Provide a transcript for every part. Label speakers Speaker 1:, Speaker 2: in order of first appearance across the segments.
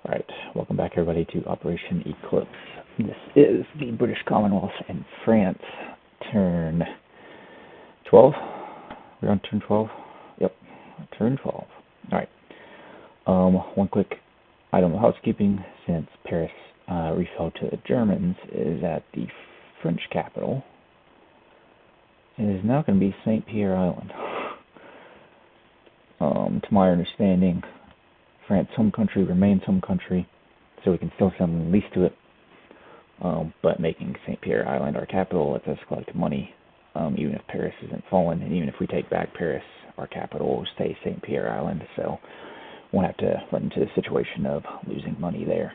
Speaker 1: Alright, welcome back everybody to Operation Eclipse. This is the British Commonwealth and France turn 12. We're on turn 12? Yep, turn 12. Alright, one quick item of housekeeping. Since Paris refell to the Germans is at the French capital, it is now going to be St. Pierre Island. To my understanding, France home country remains home country, so we can still send them lease to it, but making St. Pierre Island our capital lets us collect money, even if Paris isn't fallen, and even if we take back Paris, our capital will stay St. Pierre Island, so won't have to run into the situation of losing money there.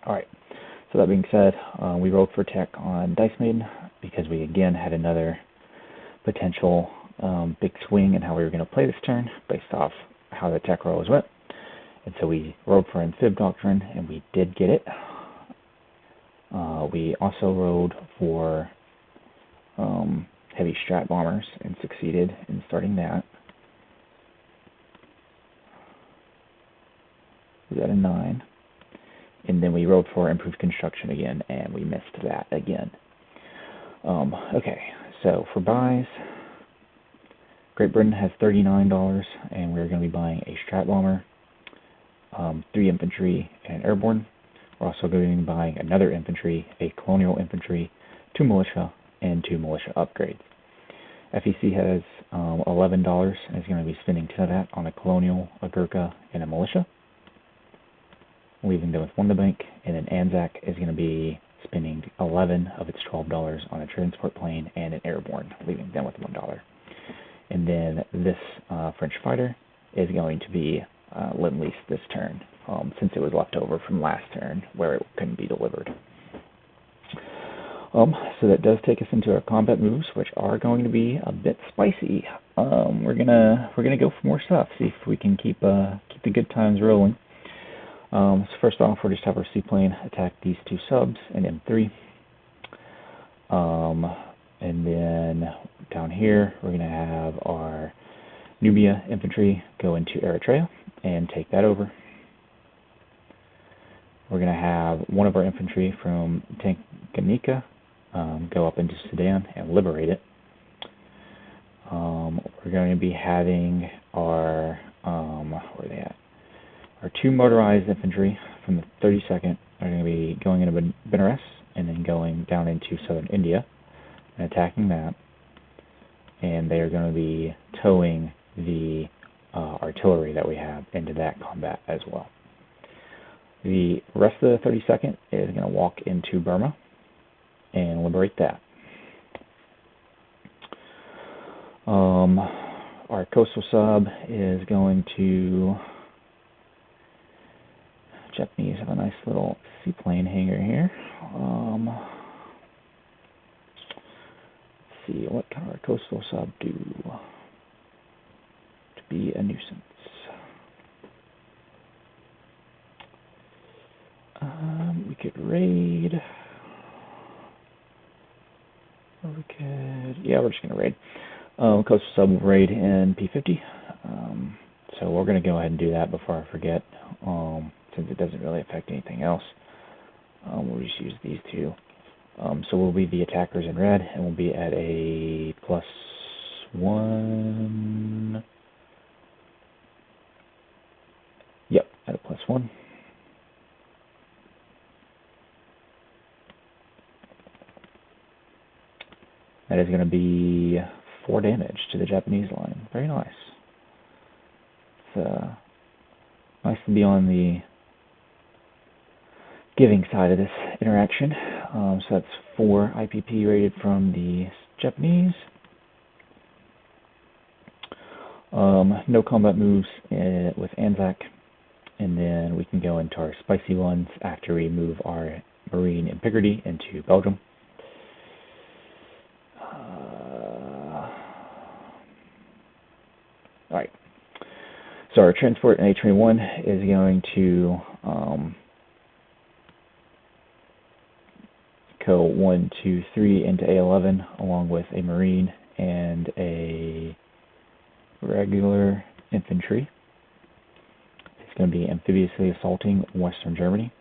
Speaker 1: Alright, so that being said, we rolled for tech on Dice Maiden because we again had another potential big swing in how we were going to play this turn based off how the tech rolls went. And so we rolled for Infib Doctrine, and we did get it. We also rolled for Heavy Strat Bombers and succeeded in starting that. We got a 9. And then we rolled for Improved Construction again, and we missed that again. Okay, so for buys, Great Britain has $39, and we're going to be buying a Strat Bomber, 3 infantry, and an airborne. We're also going to be buying another infantry, a colonial infantry, 2 militia, and 2 militia upgrades. FEC has $11 and is going to be spending 10 of that on a colonial, a Gurkha, and a militia, leaving them with 1 in the bank. And then Anzac is going to be spending 11 of its $12 on a transport plane and an airborne, leaving them with $1. And then this French fighter is going to be lend-leased this turn, since it was left over from last turn where it couldn't be delivered. So that does take us into our combat moves, which are going to be a bit spicy. We're gonna go for more stuff, see if we can keep the good times rolling. So first off, we'll just have our seaplane attack these 2 subs in M3. And then down here, we're going to have our Nubia infantry go into Eritrea and take that over. We're going to have one of our infantry from Tanganyika go up into Sudan and liberate it. We're going to be having our, where are they at? Our 2 motorized infantry from the 32nd are going to be going into Benares and then going down into southern India and attacking that. And they are going to be towing the artillery that we have into that combat as well. The rest of the 32nd is going to walk into Burma and liberate that. Our coastal sub is going to... Japanese have a nice little seaplane hangar here. Let's see, what can our coastal sub do to be a nuisance? We could raid. Or we could... Yeah, we're just going to raid. Coastal sub will raid in P50. So we're going to go ahead and do that before I forget. Since it doesn't really affect anything else, we'll just use these 2. So we'll be the attackers in red, and we'll be at a +1. Yep, at a +1. That is going to be 4 damage to the Japanese line. Very nice. It's nice to be on the giving side of this interaction. So that's 4 IPP rated from the Japanese. No combat moves with Anzac. And then we can go into our spicy ones after we move our Marine in Picardy into Belgium. Alright. So our transport in A21 is going to go 1, 2, 3 into A11 along with a Marine and a regular infantry. going to be amphibiously assaulting Western Germany.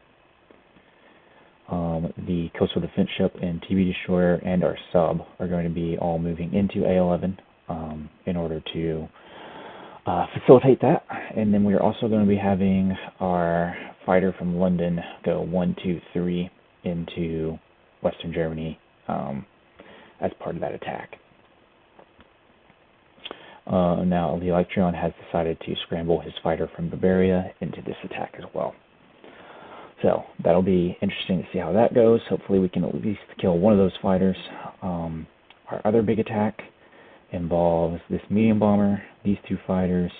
Speaker 1: The coastal defense ship and TV destroyer and our sub are going to be all moving into A11 in order to facilitate that. And then we're also going to be having our fighter from London go 1, 2, 3 into Western Germany as part of that attack. Now, the Electron has decided to scramble his fighter from Bavaria into this attack as well. So that'll be interesting to see how that goes. Hopefully we can at least kill one of those fighters. Our other big attack involves this medium bomber, these two fighters,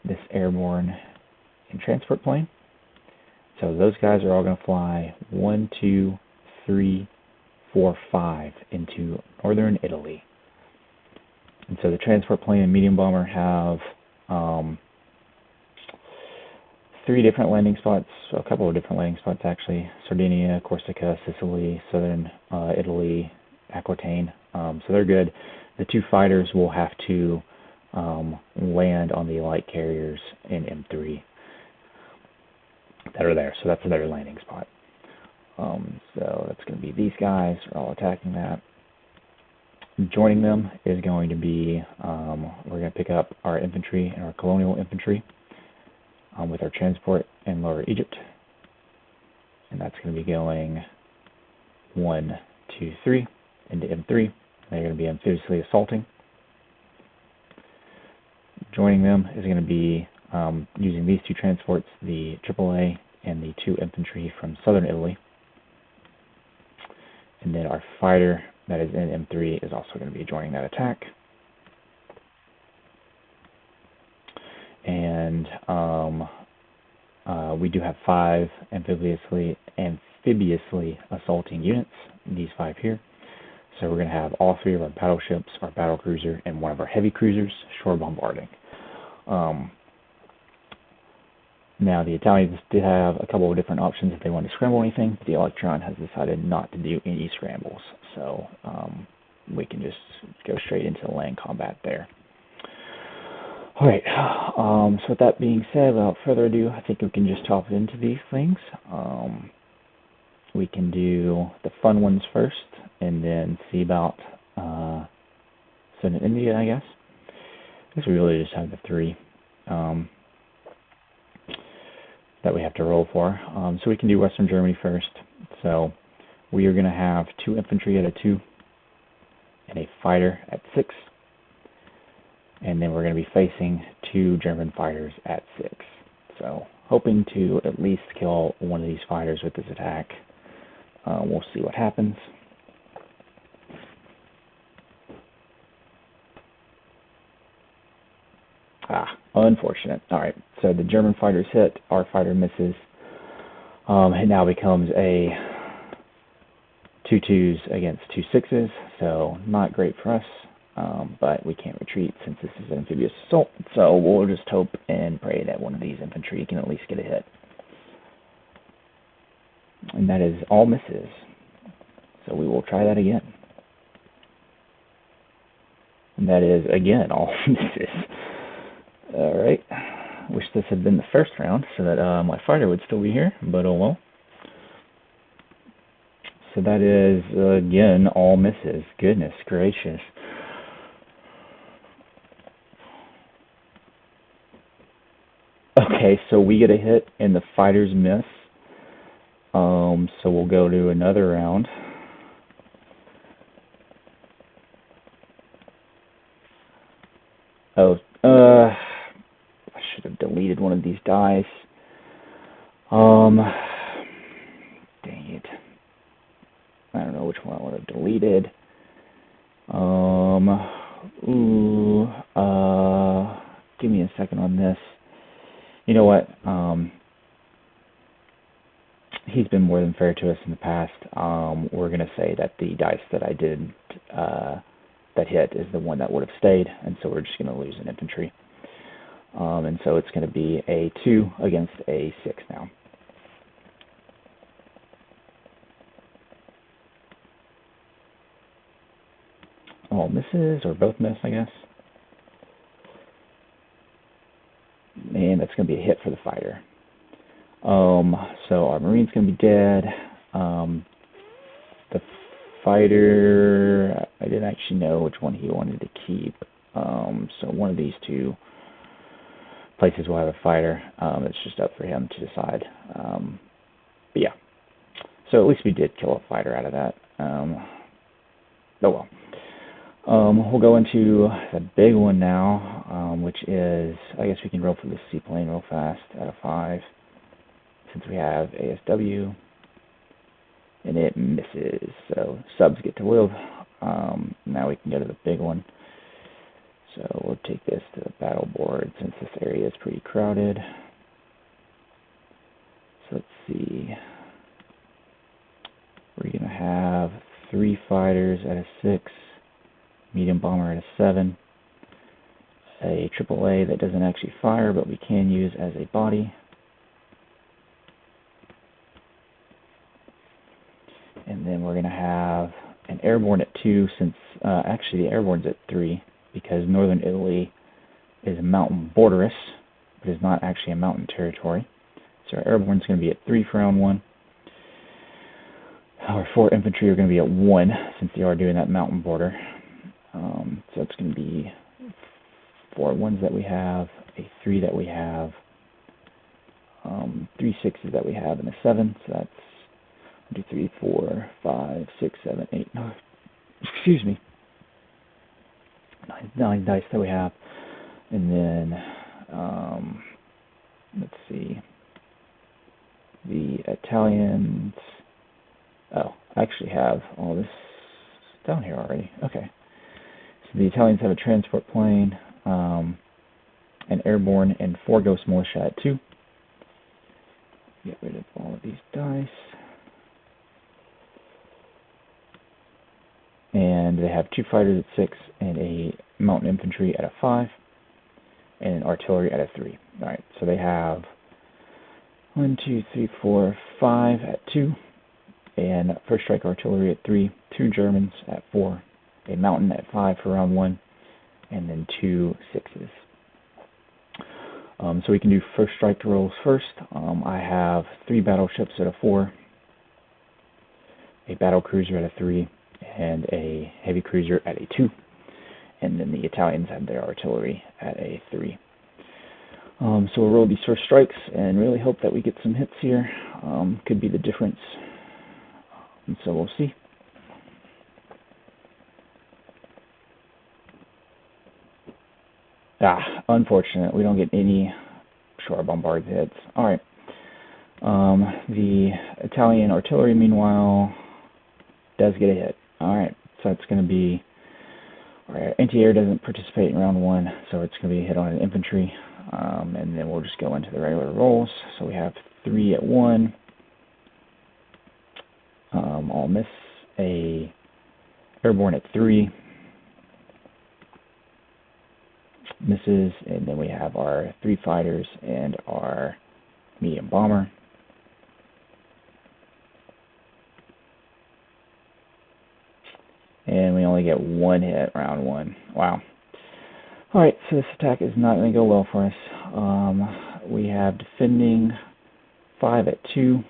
Speaker 1: this airborne and transport plane. So those guys are all going to fly 1, 2, 3, 4, 5 into northern Italy. And so the transport plane and medium bomber have 3 different landing spots, a couple of different landing spots actually: Sardinia, Corsica, Sicily, southern Italy, Aquitaine. So they're good. The 2 fighters will have to land on the light carriers in M3 that are there. So that's another landing spot. So that's going to be these guys are all attacking that. Joining them is going to be, we're going to pick up our infantry and our colonial infantry with our transport in Lower Egypt. And that's going to be going 1, 2, 3 into M3. They're going to be amphibiously assaulting. Joining them is going to be using these 2 transports, the AAA and the 2 infantry from southern Italy. And then our fighter that is in M3 is also going to be joining that attack. And we do have 5 amphibiously assaulting units, these 5 here. So we're going to have all 3 of our battleships, our battle cruiser, and one of our heavy cruisers shore bombarding. Now, the Italians did have a couple of different options if they wanted to scramble anything. The Electron has decided not to do any scrambles, so we can just go straight into land combat there. Alright, so with that being said, without further ado, I think we can just hop into these things. We can do the fun ones first, and then see about Southern India, I guess. I guess we really just have the 3. That we have to roll for. So we can do Western Germany first. So we are going to have 2 infantry at a 2 and a fighter at 6. And then we're going to be facing 2 German fighters at 6. So hoping to at least kill one of these fighters with this attack. We'll see what happens. Unfortunate. Alright, so the German fighter's hit, our fighter misses. It now becomes a 2 2s against 2 6s, so not great for us, but we can't retreat since this is an amphibious assault, so we'll just hope and pray that one of these infantry can at least get a hit. And that is all misses. So we will try that again. And that is, again, all misses. Alright, wish this had been the first round so that my fighter would still be here, but oh well. So that is, again, all misses. Goodness gracious. Okay, so we get a hit and the fighters miss. So we'll go to another round. Oh, I should have deleted one of these dice. Dang it. I don't know which one I would have deleted. Give me a second on this. You know what? He's been more than fair to us in the past. We're going to say that the dice that I did that hit is the one that would have stayed, and so we're just going to lose an infantry. And so it's going to be a 2 against a 6 now. All misses, or both miss, I guess. And and that's going to be a hit for the fighter. So our Marine's going to be dead. The fighter, I didn't actually know which one he wanted to keep. So one of these two places will have a fighter. It's just up for him to decide. But yeah. So at least we did kill a fighter out of that. Oh well. We'll go into the big one now, which is, I guess we can roll for the seaplane real fast out of 5, since we have ASW, and it misses. So subs get to live. Now we can go to the big one. So we'll take this to the battle board since this area is pretty crowded. So let's see. We're going to have 3 fighters at a 6, medium bomber at a 7, a AAA that doesn't actually fire but we can use as a body, and then we're going to have an airborne at 2, since actually the airborne's at 3 because northern Italy is a mountain borderess but is not actually a mountain territory. So our airborne's going to be at 3 for round 1. Our 4 infantry are going to be at 1 since they are doing that mountain border. So it's going to be 4 1s that we have, a 3 that we have, 3 6s that we have, and a 7. So that's 1, 2, 3, 4, 5, 6, 7, 8, 9. Excuse me. 9 dice that we have. And then, let's see. The Italians. Oh, I actually have all this down here already. Okay. So the Italians have a transport plane, an airborne, and 4 ghost militia at 2. Get rid of all of these dice. And they have 2 fighters at 6, and a mountain infantry at a 5, and an artillery at a 3. Alright, so they have 1, 2, 3, 4, 5 at 2. And first strike artillery at 3, 2 Germans at 4, a mountain at 5 for round 1, and then 2 6s. So we can do first strike rolls first. I have 3 battleships at a 4, a battle cruiser at a 3, and a heavy cruiser at a 2. And then the Italians have their artillery at a 3. So we'll roll these first strikes and really hope that we get some hits here. Could be the difference. And so we'll see. Unfortunate. We don't get any shore bombard hits. Alright. The Italian artillery, meanwhile, does get a hit. Alright. So it's going to be... Alright, anti-air doesn't participate in round 1, so it's going to be a hit on an infantry. And then we'll just go into the regular rolls. So we have 3 at 1. I'll miss a airborne at 3. Misses, and then we have our 3 fighters and our medium bomber. And we only get 1 hit round 1. Wow. Alright, so this attack is not going to go well for us. We have defending 5 at 2.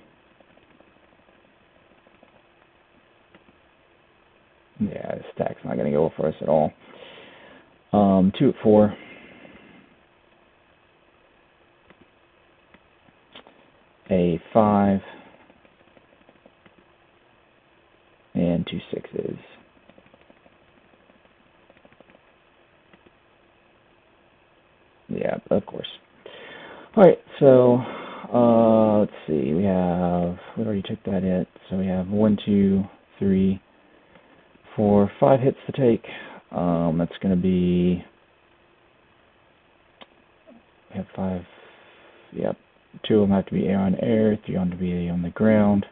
Speaker 1: Yeah, this attack's not going to go well for us at all. 2 at 4. A 5. And 2 6s. Yeah, of course. Alright, so let's see. We already took that hit. So we have 1, 2, 3, 4, 5 hits to take. That's going to be... We have 5... Yep. 2 of them have to be air on air. 3 have to be on the ground.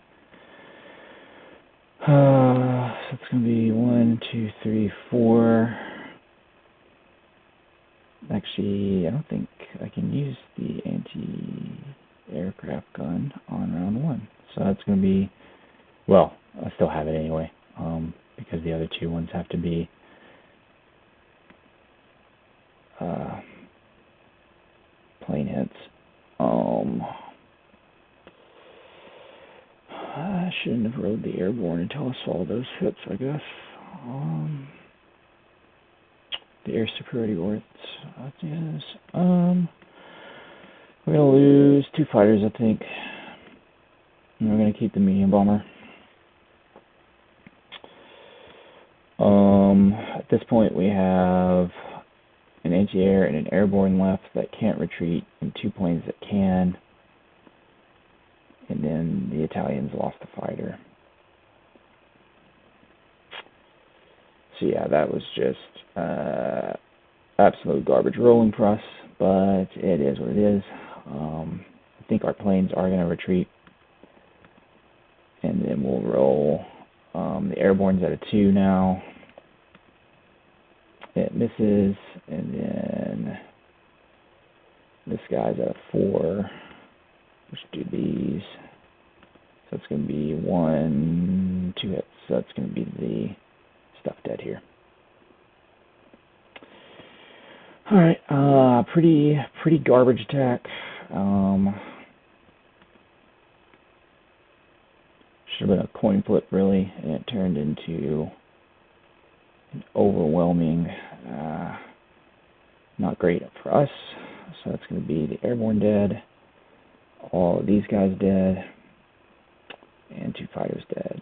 Speaker 1: So it's going to be 1, 2, 3, 4... Actually, I don't think I can use the anti-aircraft gun on round 1. So that's going to be... Well, I still have it anyway. Because the other 2 ones have to be... plane hits. I shouldn't have rode the airborne until I saw those hits, I guess. The air superiority worth is, we're going to lose 2 fighters, I think. And we're going to keep the medium bomber. At this point, we have an anti-air and an airborne left that can't retreat, and 2 planes that can. And then the Italians lost a fighter. So yeah, that was just absolute garbage rolling for us, but it is what it is. I think our planes are going to retreat, and then we'll roll. The airborne's at a 2 now. It misses, and then this guy's at a 4. Let's do these. So it's going to be 1, 2 hits. So that's going to be the stuff dead here. All right, pretty garbage attack. Should have been a coin flip, really, and it turned into an overwhelming, not great for us. So that's going to be the airborne dead, all of these guys dead, and 2 fighters dead.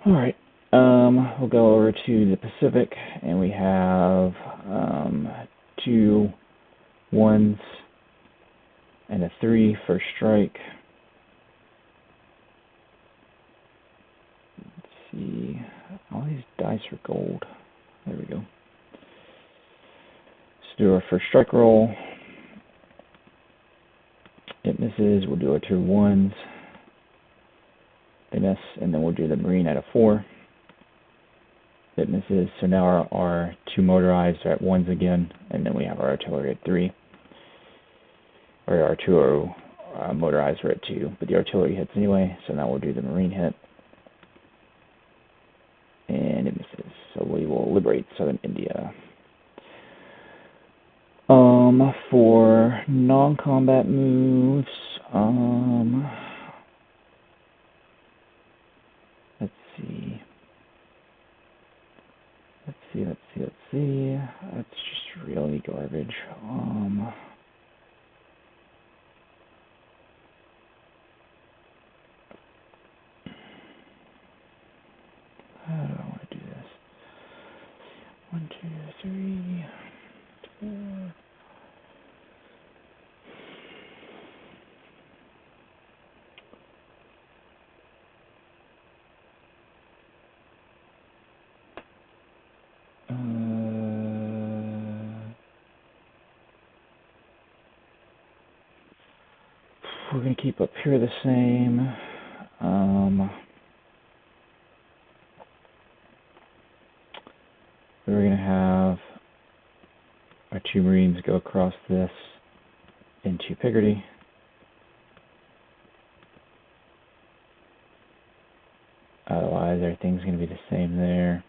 Speaker 1: All right, we'll go over to the Pacific, and we have 2 1s and a 3 first strike. Let's see, all these dice are gold. There we go. Let's do our first strike roll. It misses. We'll do our 2 1s. They miss, and then we'll do the Marine at a 4. It misses. So now our 2 motorized are at 1s again, and then we have our artillery at 3. Or our 2 motorized are at 2, but the artillery hits anyway, so now we'll do the Marine hit. And it misses. So we will liberate southern India. For non-combat moves, let's see. That's just really garbage. How do I want to do this? 1, 2, 3, 4. We're going to keep up here the same. We're going to have our 2 Marines go across this into Picardy. Otherwise, everything's going to be the same there.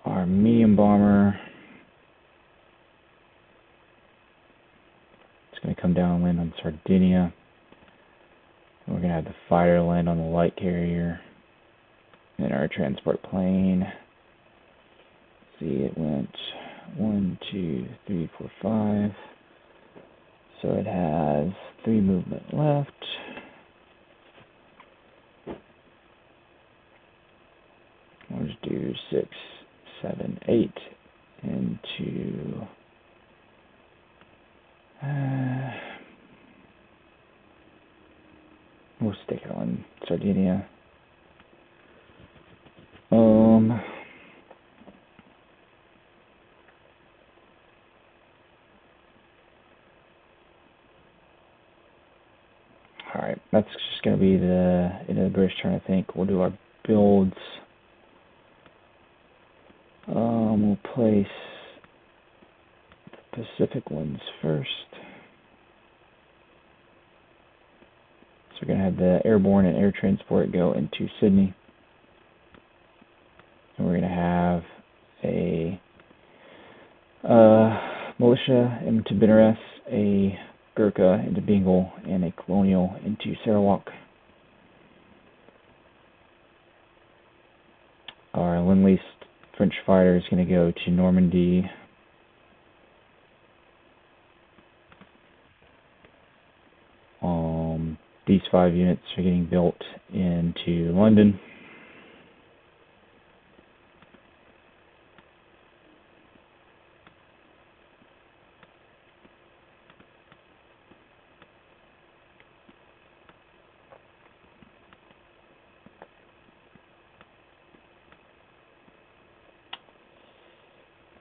Speaker 1: Our medium bomber is going to come down and land on Sardinia. We're going to have the fighter land on the light carrier. And our transport plane. See, it went 1, 2, 3, 4, 5. So it has 3 movement left. We'll just do 6, 7, 8 into we'll stick it on Sardinia. Alright, that's just going to be the end of the British turn, I think. We'll do our builds. We'll place the Pacific ones first. So we're going to have the airborne and air transport go into Sydney. And we're going to have a militia into Binares, a Gurkha into Bengal, and a colonial into Sarawak. Our Lend-Lease French fighter is going to go to Normandy. These 5 units are getting built into London.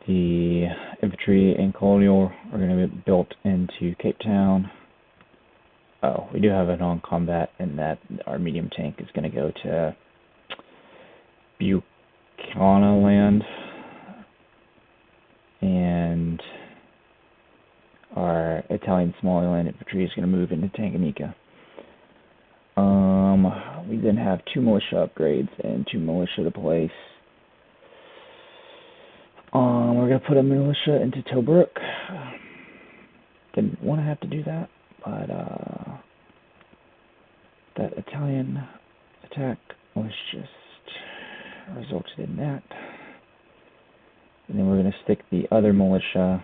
Speaker 1: The infantry and colonial are going to be built into Cape Town. Oh, we do have a non-combat in that our medium tank is going to go to Buchanan, and our Italian Somaliland infantry is going to move into Tanganyika. We then have 2 militia upgrades and 2 militia to place. We're going to put a militia into Tobruk. Didn't want to have to do that, but that Italian attack was just resulted in that. And then we're going to stick the other militia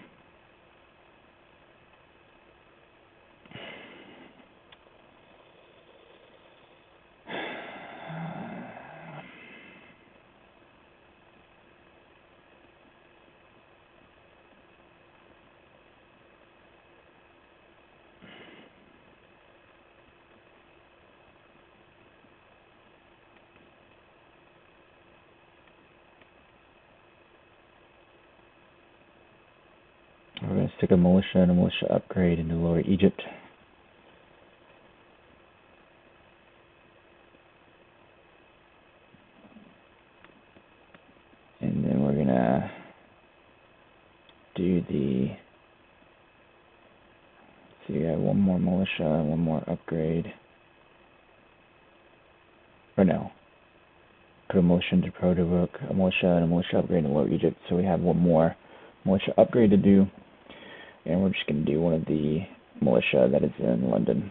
Speaker 1: We're going to stick a militia and a militia upgrade into Lower Egypt. And then we're going to do the... So you have 1 more militia and 1 more upgrade. Or no. Put a militia into Tobruk, a militia and a militia upgrade in Lower Egypt. So we have 1 more militia upgrade to do. And we're just going to do one of the militia that is in London.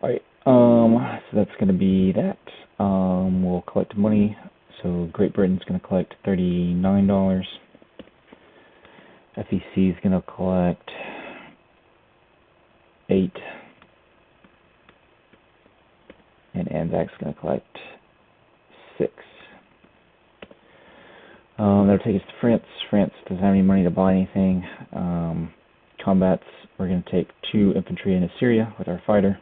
Speaker 1: Alright, so that's going to be that. We'll collect money. So Great Britain's going to collect $39. FEC is going to collect 8. And Anzac's going to collect 6. That'll take us to France. France doesn't have any money to buy anything. Combats, we're going to take 2 infantry into Syria with our fighter.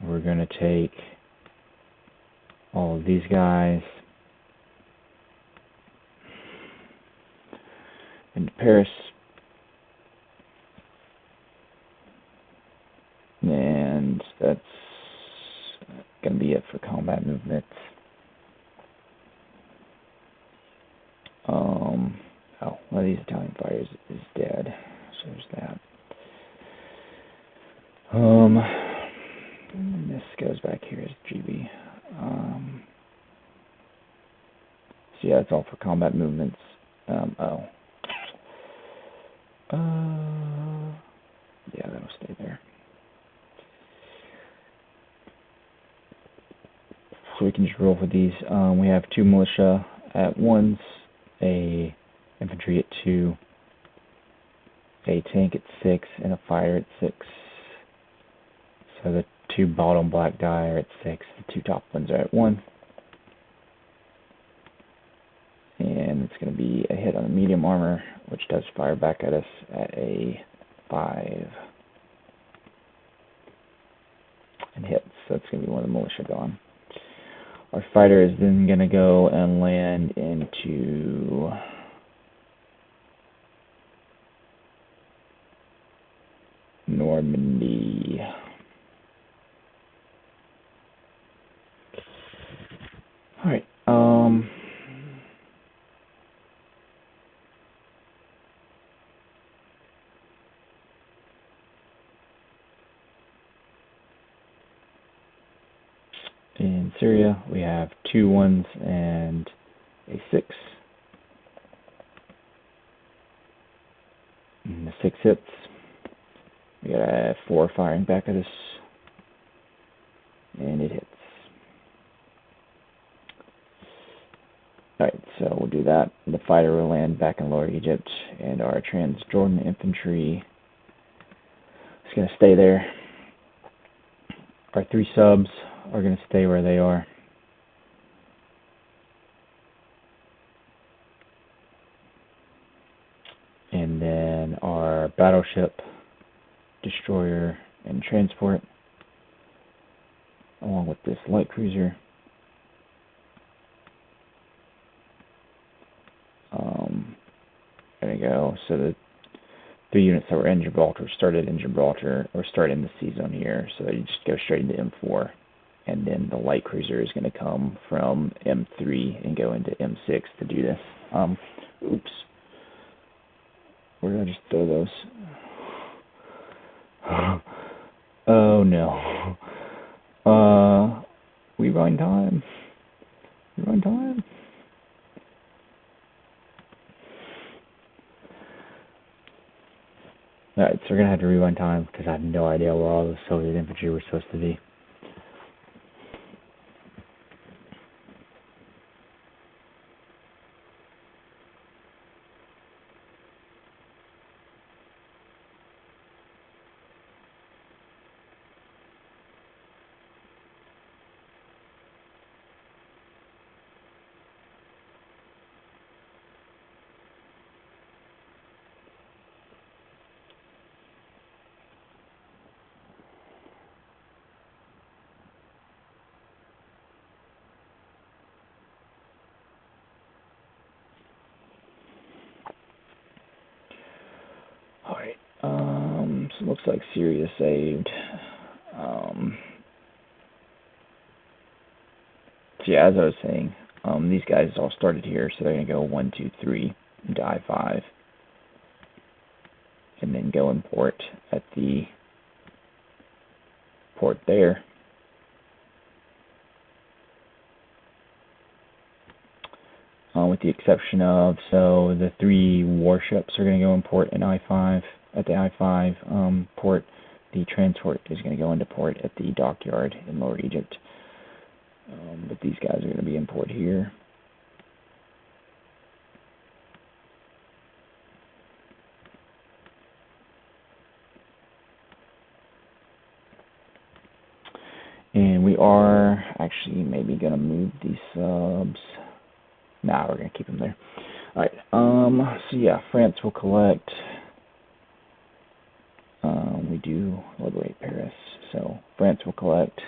Speaker 1: We're going to take all of these guys into Paris. And that's going to be it for combat movements. Oh, one of these Italian fighters is dead, so there's that. And this goes back here as GB. So yeah, that's all for combat movements. Yeah, that'll stay there. So we can just roll for these. We have 2 militia at 1s, a infantry at 2, a tank at 6, and a fighter at 6. So the 2 bottom black die are at 6, the 2 top ones are at 1. And it's going to be a hit on the medium armor, which does fire back at us at a 5. And hits, so it's going to be one of the militia gone. Our fighter is then going to go and land into Normandy. Alright, In Syria, we have 2 1s and a 6. And the 6 hits. We got a 4 firing back at us. And it hits. Alright, so we'll do that. The fighter will land back in Lower Egypt, and our Transjordan infantry is going to stay there. Our 3 subs are going to stay where they are. And then our battleship, destroyer, and transport, along with this light cruiser, there we go. So the 3 units that were in Gibraltar started in Gibraltar, or start in the sea zone here, so you just go straight into M4. And then the light cruiser is going to come from M3 and go into M6 to do this. Oops. Where did I just throw those? Oh no. Rewind time. Rewind time. Alright, so we're going to have to rewind time because I have no idea where all the Soviet infantry were supposed to be. Alright, so it looks like Syria saved. So yeah, as I was saying, these guys all started here, so they're going to go 1, 2, 3 into I-5, and then go and port at the port there. With the exception of, so the 3 warships are going to go in port in I-5, at the I-5 port. The transport is going to go into port at the dockyard in Lower Egypt. But these guys are going to be in port here. And we are actually maybe going to move these subs. Nah, we're going to keep them there. Alright, so yeah, France will collect. We do liberate Paris. So France will collect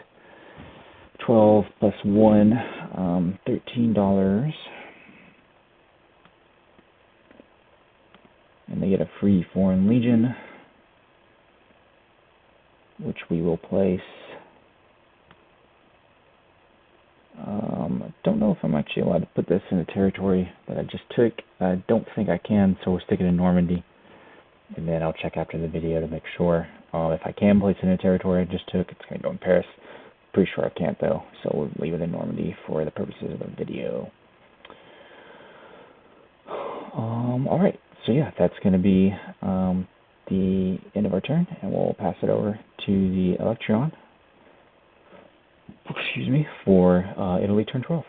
Speaker 1: 12 plus 1, $13. And they get a free Foreign Legion, which we will place. I don't know if I'm actually allowed to put this in a territory that I just took. I don't think I can, so we'll stick it in Normandy. And then I'll check after the video to make sure. If I can place it in a territory I just took, it's going to go in Paris. Pretty sure I can't though, so we'll leave it in Normandy for the purposes of the video. Alright, so yeah, that's going to be the end of our turn, and we'll pass it over to the Electron, excuse me, for Italy turn 12.